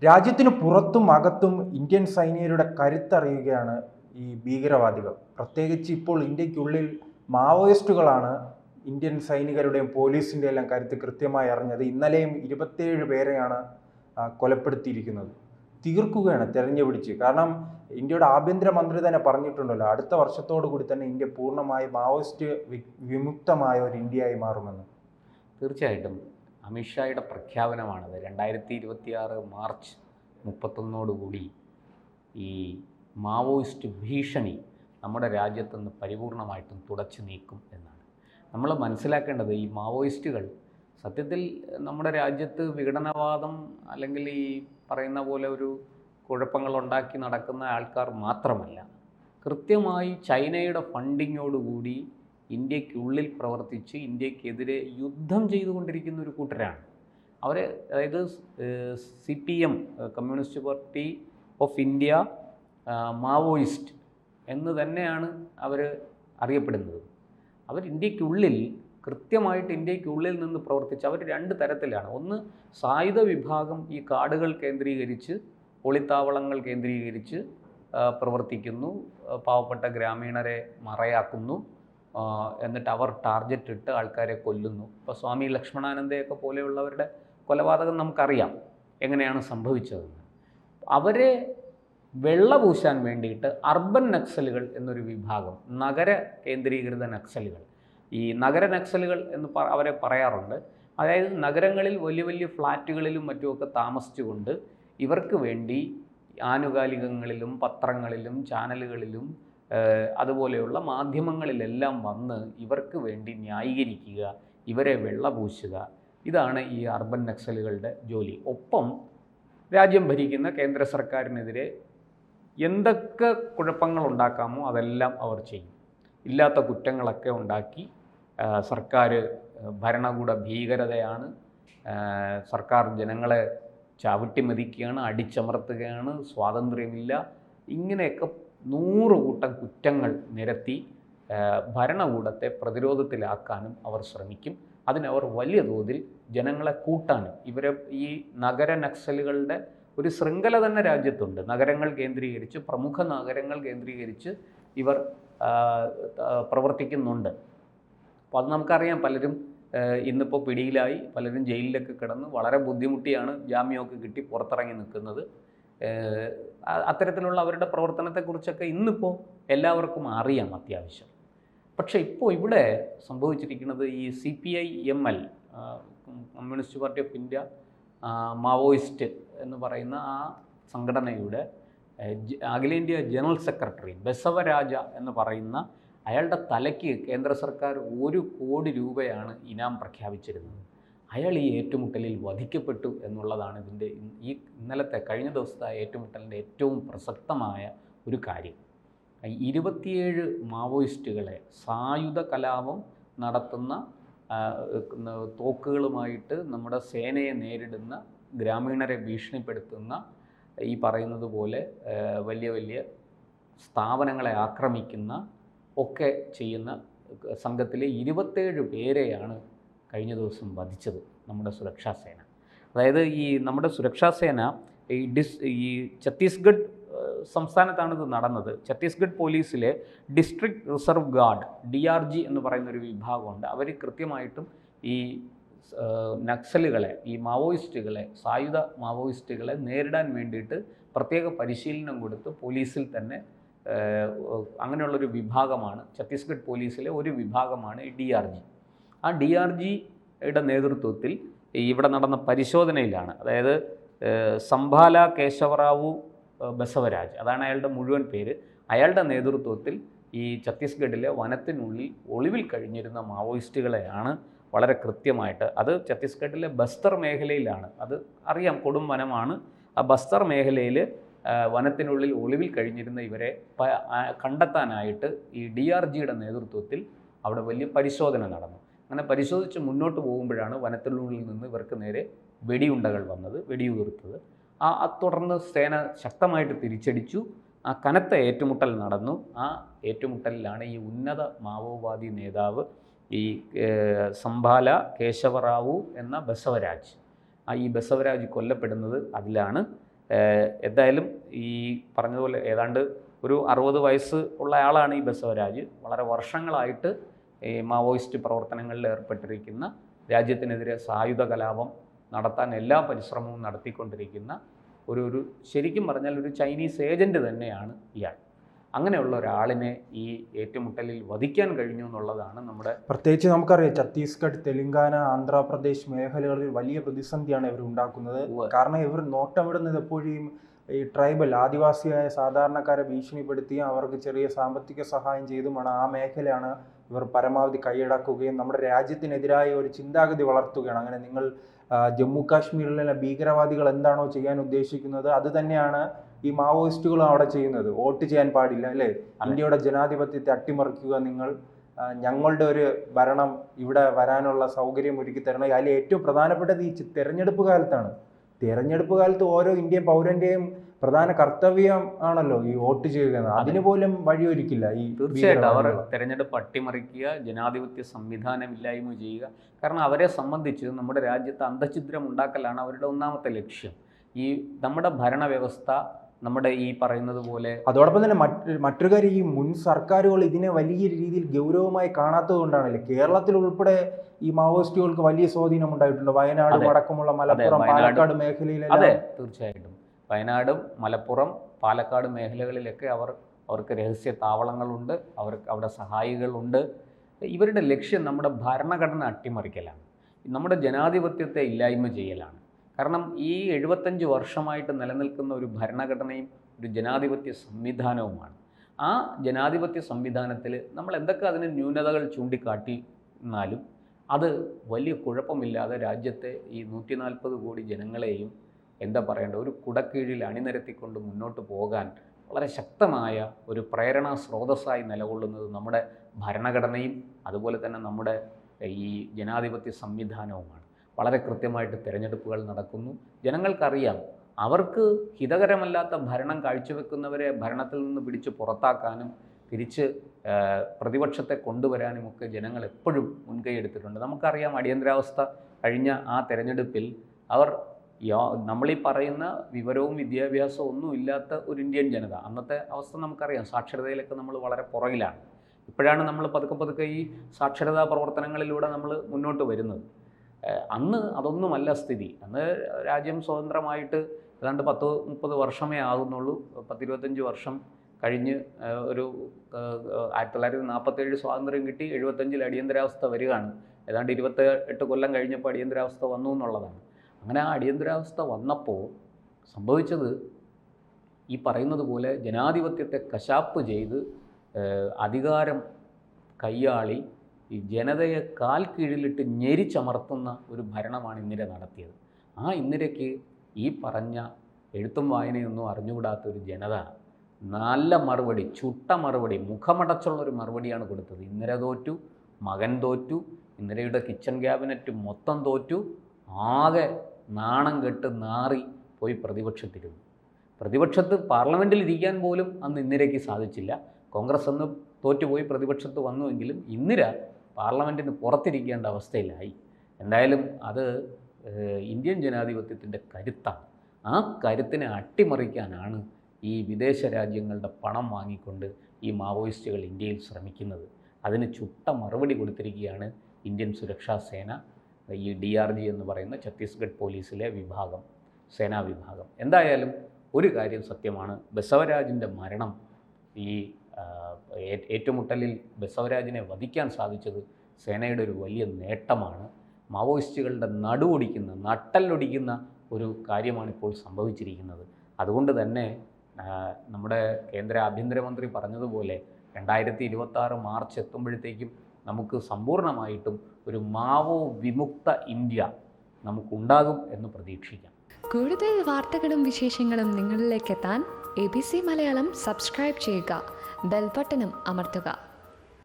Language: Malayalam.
രാജ്യത്തിന് പുറത്തും അകത്തും ഇന്ത്യൻ സൈനികരുടെ കരുത്തറിയുകയാണ് ഈ ഭീകരവാദികൾ. പ്രത്യേകിച്ച് ഇപ്പോൾ ഇന്ത്യക്കുള്ളിൽ മാവോയിസ്റ്റുകളാണ് ഇന്ത്യൻ സൈനികരുടെയും പോലീസിൻ്റെ എല്ലാം കരുത്ത് കൃത്യമായി അറിഞ്ഞത്. ഇന്നലെയും 27 പേരെയാണ് കൊലപ്പെടുത്തിയിരിക്കുന്നത്. തീർക്കുകയാണ് തെരഞ്ഞുപിടിച്ച്. കാരണം ഇന്ത്യയുടെ ആഭ്യന്തരമന്ത്രി തന്നെ പറഞ്ഞിട്ടുണ്ടല്ലോ, അടുത്ത വർഷത്തോടു കൂടി തന്നെ ഇന്ത്യ പൂർണ്ണമായി മാവോയിസ്റ്റ് വിമുക്തമായ ഒരു ഇന്ത്യയായി മാറുമെന്ന്. തീർച്ചയായിട്ടും അമിത്ഷായുടെ പ്രഖ്യാപനമാണത്. 2026 മാർച്ച് 31 ഈ മാവോയിസ്റ്റ് ഭീഷണി നമ്മുടെ രാജ്യത്തുനിന്ന് പരിപൂർണമായിട്ടും തുടച്ചു നീക്കും എന്നാണ്. നമ്മൾ മനസ്സിലാക്കേണ്ടത്, ഈ മാവോയിസ്റ്റുകൾ സത്യത്തിൽ നമ്മുടെ രാജ്യത്ത് വിഘടനവാദം അല്ലെങ്കിൽ ഈ പറയുന്ന പോലെ ഒരു കുഴപ്പങ്ങളുണ്ടാക്കി നടക്കുന്ന ആൾക്കാർ മാത്രമല്ല, കൃത്യമായി ചൈനയുടെ ഫണ്ടിങ്ങോടുകൂടി ഇന്ത്യക്കുള്ളിൽ പ്രവർത്തിച്ച് ഇന്ത്യക്കെതിരെ യുദ്ധം ചെയ്തുകൊണ്ടിരിക്കുന്ന ഒരു കൂട്ടരാണ് അവർ. അതായത് CPM, communist party of India Maoist എന്ന് തന്നെയാണ് അവർ അറിയപ്പെടുന്നത്. അവർ ഇന്ത്യക്കുള്ളിൽ കൃത്യമായിട്ട് ഇന്ത്യക്കുള്ളിൽ നിന്ന് പ്രവർത്തിച്ച് അവർ രണ്ട് തരത്തിലാണ്. ഒന്ന്, സായുധ വിഭാഗം ഈ കാടുകൾ കേന്ദ്രീകരിച്ച്, ഒളിത്താവളങ്ങൾ കേന്ദ്രീകരിച്ച് പ്രവർത്തിക്കുന്നു, പാവപ്പെട്ട ഗ്രാമീണരെ മറയാക്കുന്നു, എന്നിട്ട് അവർ ടാർഗറ്റ് ഇട്ട് ആൾക്കാരെ കൊല്ലുന്നു. ഇപ്പോൾ സ്വാമി ലക്ഷ്മണാനന്ദയൊക്കെ പോലെയുള്ളവരുടെ കൊലപാതകം നമുക്കറിയാം എങ്ങനെയാണ് സംഭവിച്ചതെന്ന്. അവരെ വെള്ളപൂശാൻ വേണ്ടിയിട്ട് അർബൻ നക്സലുകൾ എന്നൊരു വിഭാഗം, നഗര കേന്ദ്രീകൃത നക്സലുകൾ, ഈ നഗര നക്സലുകൾ എന്ന് അവരെ പറയാറുണ്ട്. അതായത് നഗരങ്ങളിൽ വലിയ വലിയ ഫ്ലാറ്റുകളിലും മറ്റുമൊക്കെ താമസിച്ചുകൊണ്ട് ഇവർക്ക് വേണ്ടി ആനുകാലികങ്ങളിലും പത്രങ്ങളിലും ചാനലുകളിലും അതുപോലെയുള്ള മാധ്യമങ്ങളിലെല്ലാം വന്ന് ഇവർക്ക് വേണ്ടി ന്യായീകരിക്കുക, ഇവരെ വെള്ളപൂശുക, ഇതാണ് ഈ അർബൻ നക്സലുകളുടെ ജോലി. ഒപ്പം രാജ്യം ഭരിക്കുന്ന കേന്ദ്ര സർക്കാരിനെതിരെ എന്തൊക്കെ കുഴപ്പങ്ങൾ ഉണ്ടാക്കാമോ അതെല്ലാം അവർ ചെയ്യും. ഇല്ലാത്ത കുറ്റങ്ങളൊക്കെ ഉണ്ടാക്കി സർക്കാർ ഭരണകൂട ഭീകരതയാണ്, സർക്കാർ ജനങ്ങളെ ചവിട്ടിമെതിക്കുകയാണ്, അടിച്ചമർത്തുകയാണ്, സ്വാതന്ത്ര്യമില്ല, ഇങ്ങനെയൊക്കെ 100 കൂട്ടം കുറ്റങ്ങൾ നിരത്തി ഭരണകൂടത്തെ പ്രതിരോധത്തിലാക്കാനും അവർ ശ്രമിക്കും. അതിനവർ വലിയ തോതിൽ ജനങ്ങളെ കൂട്ടാനും, ഇവരെ ഈ നഗര നക്സലുകളുടെ ഒരു ശൃംഖല തന്നെ രാജ്യത്തുണ്ട്. നഗരങ്ങൾ കേന്ദ്രീകരിച്ച്, പ്രമുഖ നഗരങ്ങൾ കേന്ദ്രീകരിച്ച് ഇവർ പ്രവർത്തിക്കുന്നുണ്ട്. അപ്പോൾ അത് നമുക്കറിയാം. പലരും ഇന്നിപ്പോൾ പിടിയിലായി, പലരും ജയിലിലൊക്കെ കിടന്ന് വളരെ ബുദ്ധിമുട്ടിയാണ് ജാമ്യമൊക്കെ കിട്ടി പുറത്തിറങ്ങി നിൽക്കുന്നത്. അത്തരത്തിലുള്ള അവരുടെ പ്രവർത്തനത്തെക്കുറിച്ചൊക്കെ ഇന്നിപ്പോൾ എല്ലാവർക്കും അറിയാം അത്യാവശ്യം. പക്ഷേ ഇപ്പോൾ ഇവിടെ സംഭവിച്ചിരിക്കുന്നത്, ഈ CPIML, communist party of India Maoist എന്ന് പറയുന്ന ആ സംഘടനയുടെ അഖിലേന്ത്യാ ജനറൽ സെക്രട്ടറി ബസവരാജ എന്ന് പറയുന്ന അയാളുടെ തലയ്ക്ക് കേന്ദ്ര സർക്കാർ 1 കോടി രൂപയാണ് ഇനാം പ്രഖ്യാപിച്ചിരുന്നത്. അയാൾ ഈ ഏറ്റുമുട്ടലിൽ വധിക്കപ്പെട്ടു എന്നുള്ളതാണ് ഇന്നലത്തെ കഴിഞ്ഞ ദിവസത്തെ ഏറ്റുമുട്ടലിൻ്റെ ഏറ്റവും പ്രസക്തമായ ഒരു കാര്യം. 27 മാവോയിസ്റ്റുകളെ സായുധ കലാപം നടത്തുന്ന, തോക്കുകളുമായിട്ട് നമ്മുടെ സേനയെ നേരിടുന്ന, ഗ്രാമീണരെ ഭീഷണിപ്പെടുത്തുന്ന, ഈ പറയുന്നത് പോലെ വലിയ വലിയ സ്ഥാപനങ്ങളെ ആക്രമിക്കുന്ന ഒക്കെ ചെയ്യുന്ന സംഘത്തിലെ 27 പേരെയാണ് കഴിഞ്ഞ ദിവസം വധിച്ചത് നമ്മുടെ സുരക്ഷാ സേന. അതായത് ഈ നമ്മുടെ സുരക്ഷാ സേന ഈ ഛത്തീസ്ഗഡ് സംസ്ഥാനത്താണ് ഇത് നടന്നത്. ഛത്തീസ്ഗഡ് പോലീസിലെ ഡിസ്ട്രിക്ട് റിസർവ് ഗാർഡ് DRG എന്ന് പറയുന്നൊരു വിഭാഗമുണ്ട്. അവർ കൃത്യമായിട്ടും ഈ നക്സലുകളെ, ഈ മാവോയിസ്റ്റുകളെ, സായുധ മാവോയിസ്റ്റുകളെ നേരിടാൻ വേണ്ടിയിട്ട് പ്രത്യേക പരിശീലനം കൊടുത്ത് പോലീസിൽ തന്നെ അങ്ങനെയുള്ളൊരു വിഭാഗമാണ്, ഛത്തീസ്ഗഡ് പോലീസിലെ ഒരു വിഭാഗമാണ് ഈ DRG. ആ DRGയുടെ നേതൃത്വത്തിൽ ഇവിടെ നടന്ന പരിശോധനയിലാണ്, അതായത് സംഭാല കേശവറാവു ബസവരാജ്, അതാണ് അയാളുടെ മുഴുവൻ പേര്, അയാളുടെ നേതൃത്വത്തിൽ ഈ ഛത്തീസ്ഗഡിലെ വനത്തിനുള്ളിൽ ഒളിവിൽ കഴിഞ്ഞിരുന്ന മാവോയിസ്റ്റുകളെയാണ് വളരെ കൃത്യമായിട്ട്, അത് ഛത്തീസ്ഗഡിലെ ബസ്തർ മേഖലയിലാണ്, അത് അറിയാം, കൊടും വനമാണ്. ആ ബസ്തർ മേഖലയിൽ വനത്തിനുള്ളിൽ ഒളിവിൽ കഴിഞ്ഞിരുന്ന ഇവരെ കണ്ടെത്താനായിട്ട് ഈ DRGയുടെ നേതൃത്വത്തിൽ അവിടെ വലിയ പരിശോധന നടന്നു. അങ്ങനെ പരിശോധിച്ച് മുന്നോട്ട് പോകുമ്പോഴാണ് വനത്തിനുള്ളിൽ നിന്ന് ഇവർക്ക് നേരെ വെടിയുണ്ടകൾ വന്നത്, വെടിയുതിർത്തത്. തുടർന്ന് സേന ശക്തമായിട്ട് തിരിച്ചടിച്ചു. ആ കനത്ത ഏറ്റുമുട്ടൽ നടന്നു. ആ ഏറ്റുമുട്ടലിലാണ് ഈ ഉന്നത മാവോവാദി നേതാവ് ഈ സംഭാല കേശവറാവു എന്ന ബസവരാജ്, ഈ ബസവരാജ് കൊല്ലപ്പെടുന്നത്. അതിലാണ് എന്തായാലും ഈ പറഞ്ഞതുപോലെ ഏതാണ്ട് ഒരു 60 വയസ്സ് ഉള്ള ആളാണ് ഈ ബസവരാജ്. വളരെ വർഷങ്ങളായിട്ട് ഈ മാവോയിസ്റ്റ് പ്രവർത്തനങ്ങളിൽ ഏർപ്പെട്ടിരിക്കുന്ന, രാജ്യത്തിനെതിരെ സായുധ കലാപം നടത്താൻ എല്ലാ പരിശ്രമവും നടത്തിക്കൊണ്ടിരിക്കുന്ന ഒരു ശരിക്കും പറഞ്ഞാൽ ഒരു ചൈനീസ് ഏജൻറ്റ് തന്നെയാണ് ഇയാൾ. അങ്ങനെയുള്ള ഒരാളിനെ ഈ ഏറ്റുമുട്ടലിൽ വധിക്കാൻ കഴിഞ്ഞു എന്നുള്ളതാണ് നമ്മുടെ, പ്രത്യേകിച്ച് നമുക്കറിയാം ഛത്തീസ്ഗഡ്, തെലങ്കാന, ആന്ധ്രാപ്രദേശ് മേഖലകളിൽ വലിയ പ്രതിസന്ധിയാണ് ഇവർ ഉണ്ടാക്കുന്നത്. കാരണം ഇവർ നോട്ടമിടുന്നത് എപ്പോഴും ഈ ട്രൈബൽ ആദിവാസിയായ സാധാരണക്കാരെ ഭീഷണിപ്പെടുത്തിയും അവർക്ക് ചെറിയ സാമ്പത്തിക സഹായം ചെയ്തുമാണ് ആ മേഖലയാണ് ഇവർ പരമാവധി കൈയടക്കുകയും നമ്മുടെ രാജ്യത്തിനെതിരായ ഒരു ചിന്താഗതി വളർത്തുകയാണ്. അങ്ങനെ നിങ്ങൾ ജമ്മു കാശ്മീരിലെ ഭീകരവാദികൾ എന്താണോ ചെയ്യാൻ ഉദ്ദേശിക്കുന്നത് അത് തന്നെയാണ് ഈ മാവോയിസ്റ്റുകളും അവിടെ ചെയ്യുന്നത്. വോട്ട് ചെയ്യാൻ പാടില്ല അല്ലേ, ഇന്ത്യയുടെ ജനാധിപത്യത്തെ അട്ടിമറിക്കുക, നിങ്ങൾ ഞങ്ങളുടെ ഒരു ഭരണം ഇവിടെ വരാനുള്ള സൗകര്യം ഒരുക്കി തരണം. അതിൽ ഏറ്റവും പ്രധാനപ്പെട്ടത് ഈ തെരഞ്ഞെടുപ്പ് കാലത്താണ്. തെരഞ്ഞെടുപ്പ് കാലത്ത് ഓരോ ഇന്ത്യൻ പൗരന്റെയും പ്രധാന കർത്തവ്യം ആണല്ലോ ഈ വോട്ട് ചെയ്യുക. അതിന് പോലും വഴിയൊരുക്കില്ല ഈ. തീർച്ചയായിട്ടും അവർ തെരഞ്ഞെടുപ്പ് അട്ടിമറിക്കുക, ജനാധിപത്യ സംവിധാനം ഇല്ലായ്മ ചെയ്യുക. കാരണം അവരെ സംബന്ധിച്ച് നമ്മുടെ രാജ്യത്ത് അന്തഛിദ്രം ഉണ്ടാക്കലാണ് അവരുടെ ഒന്നാമത്തെ ലക്ഷ്യം. ഈ നമ്മുടെ ഭരണവ്യവസ്ഥ നമ്മുടെ ഈ പറയുന്നത് പോലെ. അതോടൊപ്പം തന്നെ മറ്റൊരു കാര്യം, ഈ മുൻ സർക്കാരുകൾ ഇതിനെ വലിയ രീതിയിൽ ഗൗരവമായി കാണാത്തത് കൊണ്ടാണല്ലേ കേരളത്തിൽ ഉൾപ്പെടെ ഈ മാവോയിസ്റ്റുകൾക്ക് വലിയ സ്വാധീനം ഉണ്ടായിട്ടുണ്ട്. വയനാട് അടക്കമുള്ള മലപ്പുറം, പാലക്കാട് മേഖലയിലെല്ലാം. അതെ, തീർച്ചയായിട്ടും വയനാടും മലപ്പുറം, പാലക്കാട് മേഖലകളിലൊക്കെ അവർക്ക് രഹസ്യ താവളങ്ങളുണ്ട്, അവർക്ക് അവിടെ സഹായികളുണ്ട്. ഇവരുടെ ലക്ഷ്യം നമ്മുടെ ഭരണഘടന അട്ടിമറിക്കലാണ്, നമ്മുടെ ജനാധിപത്യത്തെ ഇല്ലായ്മ ചെയ്യലാണ്. കാരണം ഈ 75 വർഷമായിട്ട് നിലനിൽക്കുന്ന ഒരു ഭരണഘടനയും ഒരു ജനാധിപത്യ സംവിധാനവുമാണ്. ആ ജനാധിപത്യ സംവിധാനത്തിൽ നമ്മൾ എന്തൊക്കെ അതിന് ന്യൂനതകൾ ചൂണ്ടിക്കാട്ടി എന്നാലും അത് വലിയ കുഴപ്പമില്ലാതെ രാജ്യത്തെ ഈ 140 കോടി ജനങ്ങളെയും എന്താ പറയേണ്ട ഒരു കുടക്കീഴിൽ അണിനിരത്തിക്കൊണ്ട് മുന്നോട്ട് പോകാൻ വളരെ ശക്തമായ ഒരു പ്രേരണാ സ്രോതസ്സായി നിലകൊള്ളുന്നത് നമ്മുടെ ഭരണഘടനയും അതുപോലെ തന്നെ നമ്മുടെ ഈ ജനാധിപത്യ സംവിധാനവുമാണ്. വളരെ കൃത്യമായിട്ട് തിരഞ്ഞെടുപ്പുകൾ നടക്കുന്നു. ജനങ്ങൾക്കറിയാം അവർക്ക് ഹിതകരമല്ലാത്ത ഭരണം കാഴ്ചവെക്കുന്നവരെ ഭരണത്തിൽ നിന്ന് പിടിച്ച് പുറത്താക്കാനും തിരിച്ച് പ്രതിപക്ഷത്തെ കൊണ്ടുവരാനുമൊക്കെ ജനങ്ങൾ എപ്പോഴും മുൻകൈ എടുത്തിട്ടുണ്ട്. നമുക്കറിയാം അടിയന്തരാവസ്ഥ കഴിഞ്ഞ ആ തെരഞ്ഞെടുപ്പിൽ അവർ നമ്മളീ പറയുന്ന വിവരവും വിദ്യാഭ്യാസവും ഒന്നും ഇല്ലാത്ത ഒരു ഇന്ത്യൻ ജനത, അന്നത്തെ അവസ്ഥ നമുക്കറിയാം, സാക്ഷരതയിലൊക്കെ നമ്മൾ വളരെ പുറകിലാണ്. ഇപ്പോഴാണ് നമ്മൾ പതുക്കെ ഈ സാക്ഷരതാ പ്രവർത്തനങ്ങളിലൂടെ നമ്മൾ മുന്നോട്ട് വരുന്നത്. അന്ന് അതൊന്നുമല്ല സ്ഥിതി. അന്ന് രാജ്യം സ്വതന്ത്രമായിട്ട് ഏതാണ്ട് 10-30 വർഷമേ ആകുന്നുള്ളൂ. 10-25 വർഷം കഴിഞ്ഞ് ഒരു 1947 സ്വാതന്ത്ര്യം കിട്ടി, 75 അടിയന്തരാവസ്ഥ വരികയാണ്. ഏതാണ്ട് 28 കൊല്ലം കഴിഞ്ഞപ്പോൾ അടിയന്തരാവസ്ഥ വന്നു എന്നുള്ളതാണ്. അങ്ങനെ ആ അടിയന്തരാവസ്ഥ വന്നപ്പോൾ സംഭവിച്ചത് ഈ പറയുന്നത് പോലെ ജനാധിപത്യത്തെ കശാപ്പ് ചെയ്ത് അധികാരം കയ്യാളി ഈ ജനതയെ കാൽ കീഴിലിട്ട് ഞെരിച്ചമർത്തുന്ന ഒരു ഭരണമാണ് ഇന്ദിര നടത്തിയത്. ആ ഇന്ദിരയ്ക്ക് ഈ പറഞ്ഞ എഴുത്തും വായനയൊന്നും അറിഞ്ഞുകൂടാത്തൊരു ജനത നല്ല മറുപടി, ചുട്ട മറുപടി, മുഖമടച്ചുള്ളൊരു മറുപടിയാണ് കൊടുത്തത്. ഇന്ദിര തോറ്റു, മകൻ തോറ്റു, ഇന്ദിരയുടെ കിച്ചൺ ക്യാബിനറ്റ് മൊത്തം തോറ്റു, ആകെ നാണം കെട്ട് നാറി പോയി പ്രതിപക്ഷത്തിരുന്നു. പ്രതിപക്ഷത്ത് പാർലമെൻറ്റിൽ ഇരിക്കാൻ പോലും അന്ന് ഇന്ദിരയ്ക്ക് സാധിച്ചില്ല. കോൺഗ്രസ് അന്ന് തോറ്റുപോയി പ്രതിപക്ഷത്ത് വന്നുവെങ്കിലും ഇന്ദിര പാർലമെൻറ്റിന് പുറത്തിരിക്കേണ്ട അവസ്ഥയിലായി. എന്തായാലും അത് ഇന്ത്യൻ ജനാധിപത്യത്തിൻ്റെ കരുത്താണ്. ആ കരുത്തിനെ അട്ടിമറിക്കാനാണ് ഈ വിദേശ രാജ്യങ്ങളുടെ പണം വാങ്ങിക്കൊണ്ട് ഈ മാവോയിസ്റ്റുകൾ ഇന്ത്യയിൽ ശ്രമിക്കുന്നത്. അതിന് ചുട്ട മറുപടി കൊടുത്തിരിക്കുകയാണ് ഇന്ത്യൻ സുരക്ഷാ സേന, ഈ DRG എന്ന് പറയുന്ന ഛത്തീസ്ഗഡ് പോലീസിലെ വിഭാഗം, സേനാ വിഭാഗം. എന്തായാലും ഒരു കാര്യം സത്യമാണ്, ബസവരാജിൻ്റെ മരണം, ഈ ഏറ്റുമുട്ടലിൽ ബസവരാജിനെ വധിക്കാൻ സാധിച്ചത് സേനയുടെ ഒരു വലിയ നേട്ടമാണ്. മാവോയിസ്റ്റുകളുടെ നടുവൊടിക്കുന്ന, നട്ടല്ലൊടിക്കുന്ന ഒരു കാര്യമാണ് ഇപ്പോൾ സംഭവിച്ചിരിക്കുന്നത്. അതുകൊണ്ട് തന്നെ നമ്മുടെ കേന്ദ്ര ആഭ്യന്തരമന്ത്രി പറഞ്ഞതുപോലെ 2026 മാർച്ച് എത്തുമ്പോഴത്തേക്കും നമുക്ക് സമ്പൂർണ്ണമായിട്ടും ഒരു മാവോ വിമുക്ത ഇന്ത്യ നമുക്കുണ്ടാകും എന്ന് പ്രതീക്ഷിക്കാം. കൂടുതൽ വാർത്തകളും വിശേഷങ്ങളും നിങ്ങളിലേക്ക് എത്താൻ ABC മലയാളം സബ്സ്ക്രൈബ് ചെയ്യുക, ബെൽ ബട്ടണും അമർത്തുക.